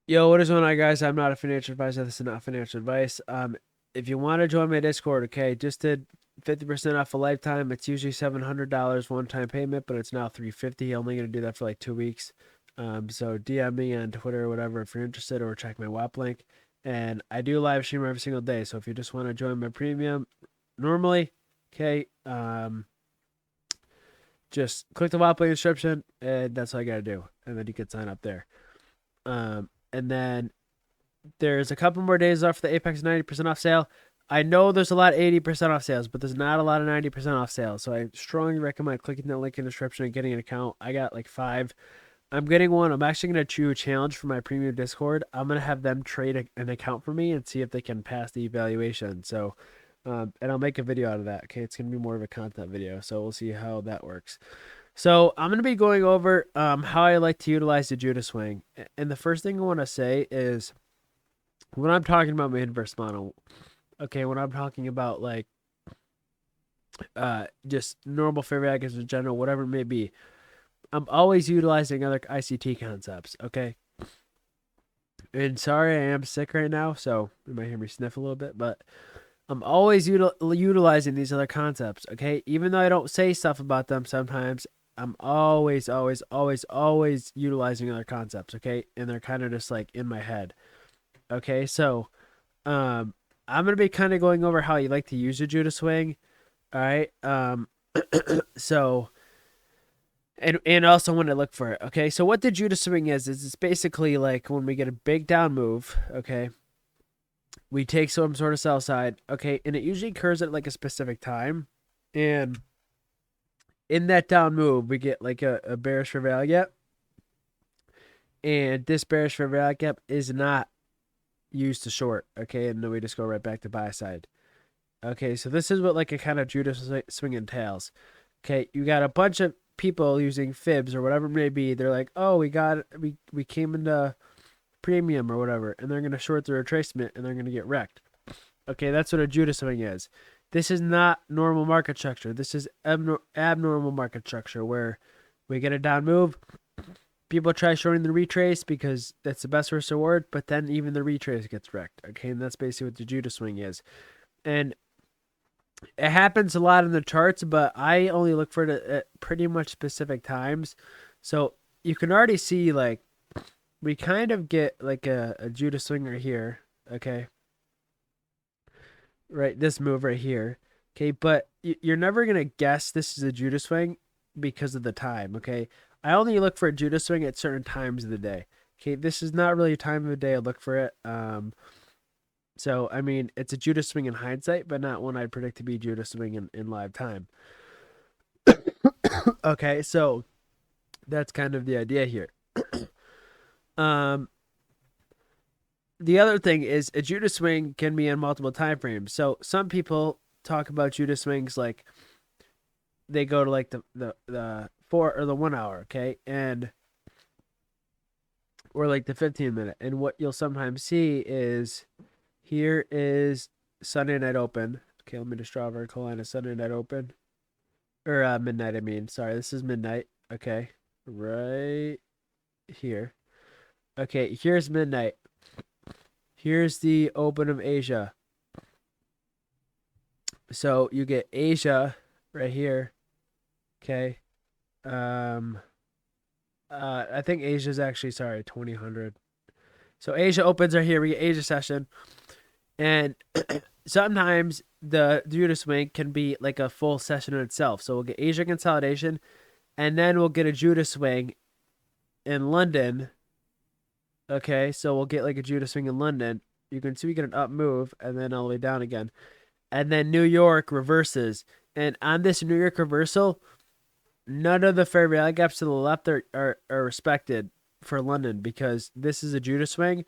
Yo, what is going on, guys? I'm not a financial advisor. This is not financial advice. If you want to join my Discord, okay, just did 50% off a lifetime. It's usually $700 one-time payment, but it's now $350. I'm only gonna do that for like 2 weeks. So DM me on Twitter or whatever if you're interested, or check my WAP link. And I do live stream every single day. So if you just want to join my premium, normally, okay, just click the WAP link description, and that's all you gotta do, and then you can sign up there. And then there's a couple more days left for the Apex 90% off sale. I know there's a lot of 80% off sales, but there's not a lot of 90% off sales. So I strongly recommend clicking that link in the description and getting an account. I got like 5. I'm getting one. I'm actually going to do a challenge for my premium Discord. I'm going to have them trade an account for me and see if they can pass the evaluation. So, and I'll make a video out of that. Okay. It's going to be more of a content video. So we'll see how that works. So I'm going to be going over how I like to utilize the Judas swing. And the first thing I want to say is when I'm talking about my inverse model, okay, when I'm talking about like just normal fair values in general, whatever it may be, I'm always utilizing other ICT concepts, okay? And sorry, I am sick right now, so you might hear me sniff a little bit, but I'm always utilizing these other concepts, okay? Even though I don't say stuff about them sometimes, I'm always utilizing other concepts, okay? And they're kind of just like in my head. Okay, so I'm gonna be kind of going over how you like to use a Judas swing. All right. So and also when I look for it. Okay, so what the Judas swing is it's basically like when we get a big down move. Okay, we take some sort of sell side. Okay, and it usually occurs at like a specific time, and in that down move we get like a bearish fair value gap, and this bearish fair value gap is not used to short, okay, and then we just go right back to buy side. Okay, so this is what like a kind of Judas swing entails. Okay, you got a bunch of people using fibs or whatever it may be. They're like, oh, we came into premium or whatever, and they're gonna short the retracement and they're gonna get wrecked. Okay, that's what a Judas swing is. This is not normal market structure. This is abnormal market structure where we get a down move. People try shorting the retrace because that's the best risk reward, but then even the retrace gets wrecked. Okay, and that's basically what the Judas swing is. And it happens a lot in the charts, but I only look for it at pretty much specific times. So you can already see like we kind of get like a Judas swing right here. Okay. Right, this move right here. Okay, but you're never going to guess this is a Judas swing because of the time. Okay. I only look for a Judas swing at certain times of the day. Okay, this is not really a time of the day I look for it. So I mean, it's a Judas swing in hindsight, but not one I'd predict to be Judas swing in live time. Okay, so that's kind of the idea here. The other thing is a Judas swing can be in multiple time frames. So some people talk about Judas swings like they go to like the 4 or the 1 hour, okay, and or like the 15-minute. And what you'll sometimes see is here is Sunday night open. Okay, let me just draw a vertical line of Sunday night open. Or midnight, I mean. Sorry, this is midnight. Okay, right here. Okay, here's midnight. Here's the open of Asia. So you get Asia right here. Okay. I think Asia's actually, sorry, 2000. So Asia opens right here. We get Asia session. And sometimes the Judas swing can be like a full session in itself. So we'll get Asia consolidation, and then we'll get a Judas swing in London. Okay, so we'll get like a Judas swing in London. You can see we get an up move and then all the way down again. And then New York reverses. And on this New York reversal, none of the fair value gaps to the left are respected for London because this is a Judas swing.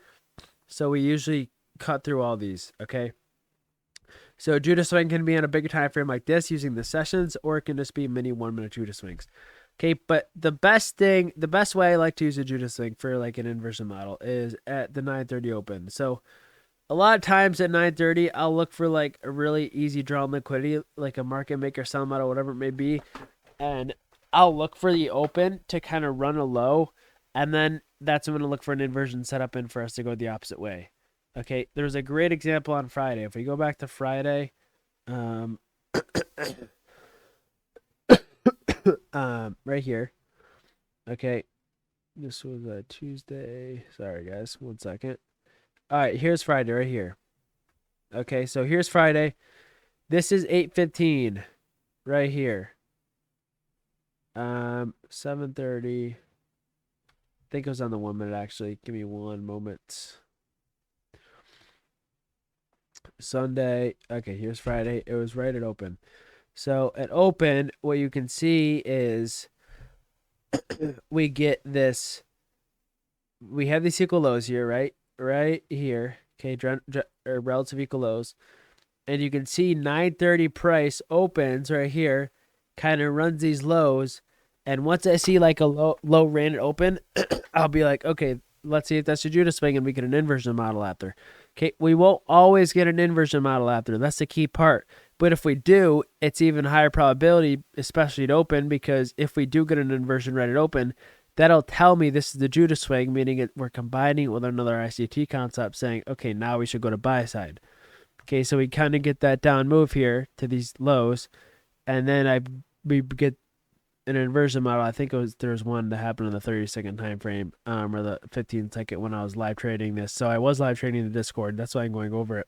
So we usually cut through all these, okay? So Judas swing can be on a bigger time frame like this using the sessions, or it can just be mini 1-minute Judas swings. Okay, but the best way I like to use a Judas swing for like an inversion model is at the 9:30 open. So a lot of times at 9:30, I'll look for like a really easy draw on liquidity, like a market maker sell model, whatever it may be, and I'll look for the open to kind of run a low, and then that's when I'm going to look for an inversion setup in for us to go the opposite way. Okay, there's a great example on Friday. If we go back to Friday, right here. Okay, this was a Tuesday. Sorry, guys. 1 second. All right, here's Friday right here. Okay, so here's Friday. This is 8:15 right here. 7:30. I think it was on the 1 minute actually. Give me one moment. Sunday. Okay, here's Friday. It was right at open. So at open, what you can see is we get this. We have these equal lows here, right? Right here. Okay, relative equal lows. And you can see 9:30 price opens right here, kind of runs these lows. And once I see like a low ran it open, I'll be like, okay, let's see if that's a Judas swing and we get an inversion model after. Okay, we won't always get an inversion model after. That's the key part. But if we do, it's even higher probability, especially at open, because if we do get an inversion right at open, that'll tell me this is the Judas swing, meaning we're combining it with another ICT concept saying, okay, now we should go to buy side. Okay, so we kind of get that down move here to these lows, and then we get an inversion model. I think there's one that happened in the 30-second time frame, or the 15-second when I was live trading this. So I was live trading the Discord. That's why I'm going over it.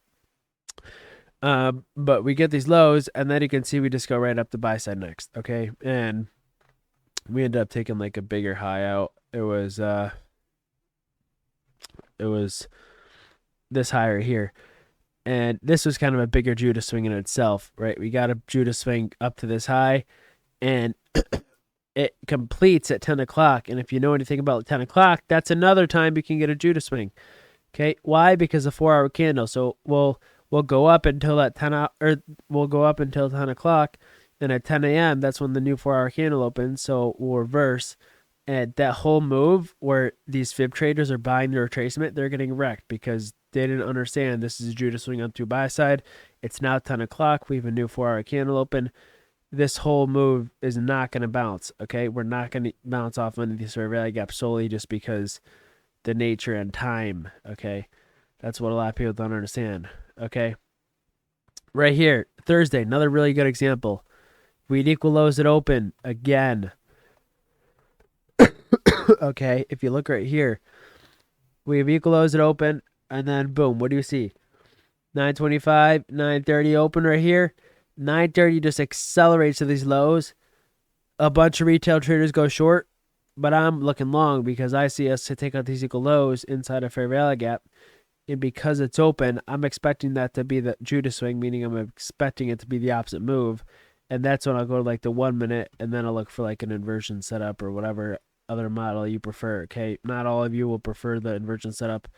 But we get these lows, and then you can see we just go right up to buy side next. Okay, and we ended up taking like a bigger high out. It was this higher here. And this was kind of a bigger Judas swing in itself, right? We got a Judas swing up to this high, and it completes at 10 o'clock. And if you know anything about 10 o'clock, that's another time you can get a Judas swing. Okay, why? Because the 4-hour candle. So we'll go up until that 10 we'll go up until 10 o'clock. Then at 10 a.m., that's when the new 4-hour candle opens. So we'll reverse. And that whole move where these fib traders are buying their retracement, they're getting wrecked because they didn't understand this is a Judas swing up to buy side. It's now 10 o'clock. We have a new 4-hour candle open. This whole move is not going to bounce, okay? We're not going to bounce off into the fair value gap solely just because the nature and time, okay? That's what a lot of people don't understand, okay? Right here, Thursday, another really good example. We'd equal lows at open again. Okay, if you look right here, we have equal lows at open, and then boom, what do you see? 9:25, 9:30 open right here. 9:30 just accelerates to these lows. A bunch of retail traders go short, but I'm looking long because I see us to take out these equal lows inside a fair value gap. And because it's open, I'm expecting that to be the Judas swing, meaning I'm expecting it to be the opposite move. And that's when I'll go to like the 1 minute, and then I'll look for like an inversion setup or whatever other model you prefer. Okay, not all of you will prefer the inversion setup.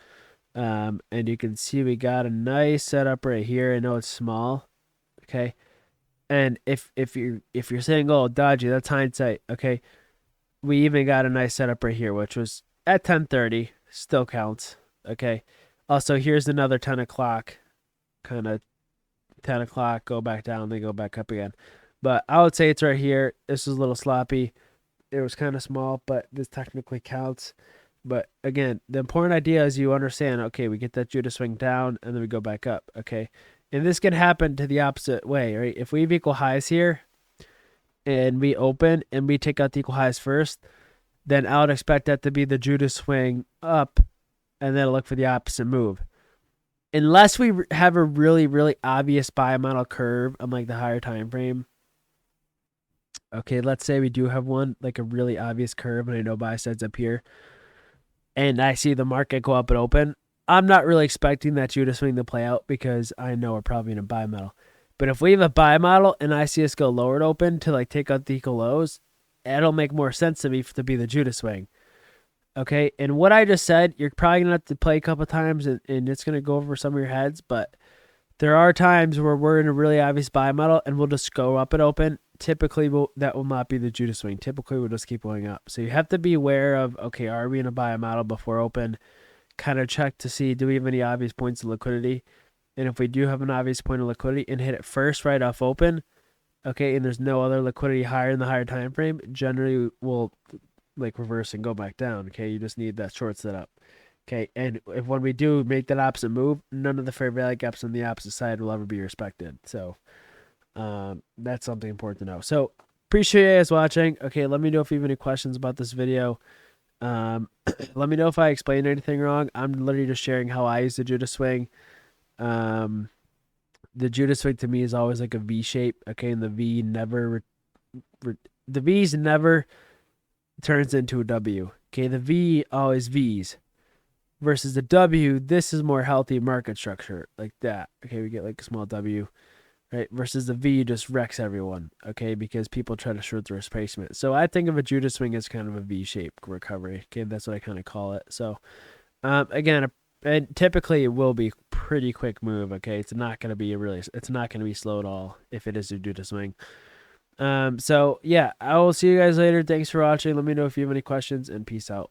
And you can see we got a nice setup right here. I know it's small. Okay. And if you're saying, oh, dodgy, that's hindsight. Okay. We even got a nice setup right here, which was at 10:30. Still counts. Okay. Also, here's another 10 o'clock. Kind of 10 o'clock, go back down, then go back up again. But I would say it's right here. This is a little sloppy. It was kind of small, but this technically counts. But again, the important idea is you understand, okay, we get that Judas swing down, and then we go back up, okay? And this can happen to the opposite way, right? If we have equal highs here, and we open, and we take out the equal highs first, then I would expect that to be the Judas swing up, and then I'll look for the opposite move. Unless we have a really, really obvious buy model curve on like the higher time frame. Okay, let's say we do have one, like a really obvious curve, and I know buy side's up here, and I see the market go up and open. I'm not really expecting that Judas swing to play out because I know we're probably in a buy model. But if we have a buy model and I see us go lower to open to like take out the equal lows, it'll make more sense to me to be the Judas swing. Okay, and what I just said, you're probably going to have to play a couple times, and it's going to go over some of your heads, but there are times where we're in a really obvious buy model, and we'll just go up and open. Typically, that will not be the Judas swing. Typically, we'll just keep going up. So you have to be aware of, okay, are we in a buy model before open? Kind of check to see, do we have any obvious points of liquidity? And if we do have an obvious point of liquidity and hit it first right off open, okay, and there's no other liquidity higher in the higher time frame, generally we'll like reverse and go back down. Okay, you just need that short setup. Okay, and if when we do make that opposite move, none of the fair value gaps on the opposite side will ever be respected. So that's something important to know. So appreciate you guys watching. Okay, let me know if you have any questions about this video. Let me know if I explained anything wrong. I'm literally just sharing how I use the Judas swing. The Judas swing to me is always like a V shape. Okay, and the V never, the V's never turns into a W. Okay, the V always V's. Versus the W, this is more healthy market structure like that. Okay, we get like a small W, right? Versus the V just wrecks everyone, okay, because people try to short the retracement. So I think of a Judas swing as kind of a V-shaped recovery. Okay, that's what I kind of call it. So again, and typically it will be pretty quick move. Okay, it's not going to be slow at all if it is a Judas swing. So yeah, I will see you guys later. Thanks for watching. Let me know if you have any questions, and peace out.